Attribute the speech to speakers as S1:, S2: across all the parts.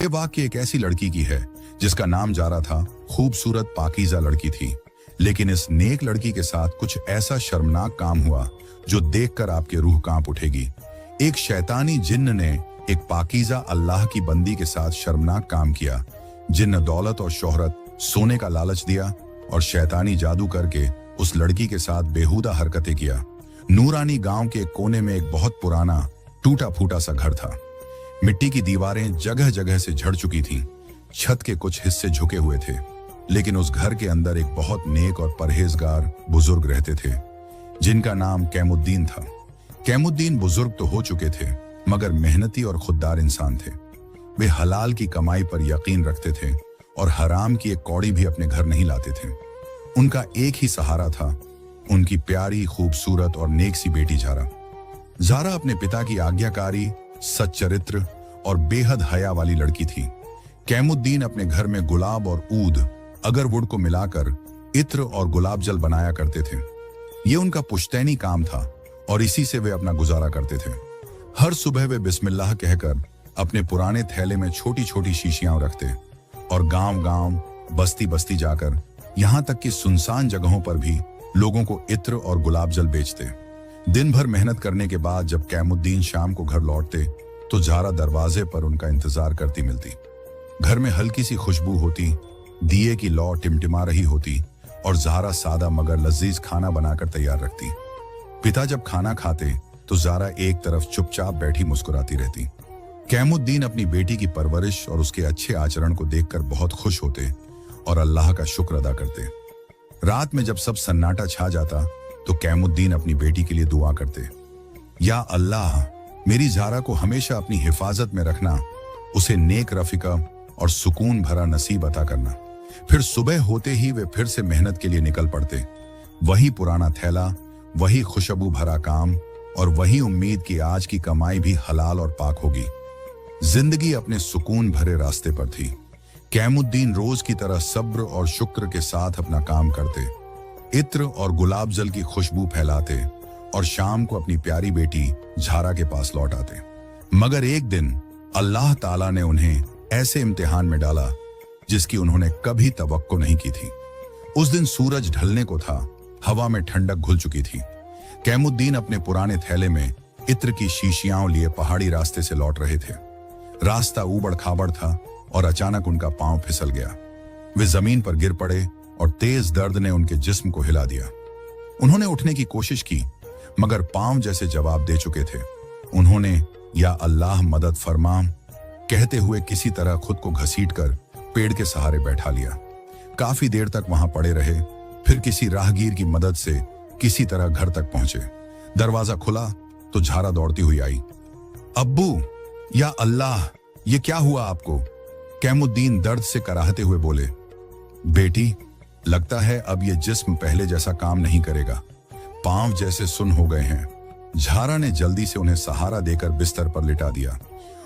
S1: ये वाक्य एक ऐसी लड़की की है जिसका नाम जारा था। खूबसूरत पाकीज़ा लड़की थी, लेकिन इस नेक लड़की के साथ कुछ ऐसा शर्मनाक काम हुआ जो देखकर आपकी रूह कांप उठेगी। एक शैतानी जिन्न ने एक पाकीज़ा अल्लाह की बंदी के साथ शर्मनाक काम किया। जिन्न दौलत और शोहरत, सोने का लालच दिया और शैतानी जादू करके उस लड़की के साथ बेहुदा हरकतें किया। नूरानी गांव के एक कोने में एक बहुत पुराना टूटा फूटा सा घर था। मिट्टी की दीवारें जगह जगह से झड़ चुकी थीं, छत के कुछ हिस्से झुके हुए थे, लेकिन उस घर के अंदर एक बहुत नेक और परहेजगार बुजुर्ग रहते थे जिनका नाम कैमुद्दीन था। कैमुद्दीन बुजुर्ग तो हो चुके थे, मगर मेहनती और खुददार इंसान थे। वे हलाल की कमाई पर यकीन रखते थे और हराम की एक कौड़ी भी अपने घर नहीं लाते थे। उनका एक ही सहारा था, उनकी प्यारी, खूबसूरत और नेक सी बेटी जारा। जारा अपने पिता की आज्ञाकारी, सच्चरित्र और बेहद हया वाली लड़की थी। कैमुद्दीन अपने घर में गुलाब और ऊद, अगरवुड को मिलाकर इत्र और गुलाब जल बनाया करते थे। ये उनका पुश्तैनी काम था और इसी से वे अपना गुजारा करते थे। हर सुबह वे बिस्मिल्लाह कहकर अपने पुराने थैले में छोटी छोटी शीशियां रखते और गांव-गांव, बस्ती-बस्ती जाकर यहां तक कि सुनसान जगहों पर भी लोगों को इत्र और गुलाब जल बेचते। दिन भर मेहनत करने के बाद जब कैमुद्दीन शाम को घर लौटते तो जारा दरवाजे पर उनका इंतजार करती मिलती। घर में हल्की सी खुशबू होती, दिए की लौ टिमटिमा रही होती और जारा सादा मगर लजीज खाना बनाकर तैयार रखती। पिता जब खाना खाते तो जारा एक तरफ चुपचाप बैठी मुस्कुराती रहती। कैमुद्दीन अपनी बेटी की परवरिश और उसके अच्छे आचरण को देखकर बहुत खुश होते और अल्लाह का शुक्र अदा करते। रात में जब सब सन्नाटा छा जाता तो कैमुद्दीन अपनी बेटी के लिए दुआ करते, या अल्लाह, मेरी जारा को हमेशा अपनी हिफाजत में रखना, उसे नेक रफिका और सुकून भरा नसीब अता करना। फिर सुबह होते ही वे फिर से मेहनत के लिए निकल पड़ते। वही पुराना थैला, वही खुशबू भरा काम और वही उम्मीद कि आज की कमाई भी हलाल और पाक होगी। जिंदगी अपने सुकून भरे रास्ते पर थी। कैमुद्दीन रोज की तरह सब्र और शुक्र के साथ अपना काम करते, इत्र और गुलाब जल की खुशबू फैलाते और शाम को अपनी प्यारी बेटी जारा के पास लौट आते। मगर एक दिन अल्लाह ताला ने उन्हें ऐसे इम्तिहान में डाला जिसकी उन्होंने कभी तवक्को नहीं की थी। उस दिन सूरज ढलने को था, हवा में ठंडक घुल चुकी थी। कैमुद्दीन अपने पुराने थैले में इत्र की शीशियां लिए पहाड़ी रास्ते से लौट रहे थे। रास्ता ऊबड़ खाबड़ था और अचानक उनका पांव फिसल गया। वे जमीन पर गिर पड़े और तेज दर्द ने उनके जिस्म को हिला दिया। उन्होंने उठने की कोशिश की, मगर पांव जैसे जवाब दे चुके थे। उन्होंने या अल्लाह मदद फरमा कहते हुए किसी तरह खुद को घसीटकर पेड़ के सहारे बैठा लिया। काफी देर तक वहां पड़े रहे, फिर किसी राहगीर की मदद से किसी तरह घर तक पहुंचे। दरवाजा खुला तो जारा दौड़ती हुई आई। अब्बू, या अल्लाह, ये क्या हुआ आपको? कैमुद्दीन दर्द से कराहते हुए बोले। बेटी, लगता है अब ये जिस्म पहले जैसा काम नहीं करेगा, पांव जैसे सुन हो गए हैं। जारा ने जल्दी से उन्हें सहारा देकर बिस्तर पर लिटा दिया।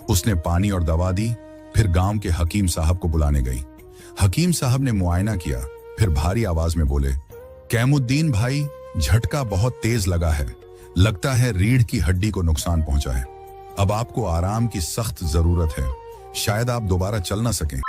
S1: उसने पानी और दवा दी, फिर गांव के हकीम साहब को बुलाने गई। हकीम साहब ने मुआयना किया, फिर भारी आवाज में बोले, कैमुद्दीन भाई, झटका बहुत तेज लगा है, लगता है रीढ़ की हड्डी को नुकसान पहुंचा है। अब आपको आराम की सख्त जरूरत है, शायद आप दोबारा चल ना सकें।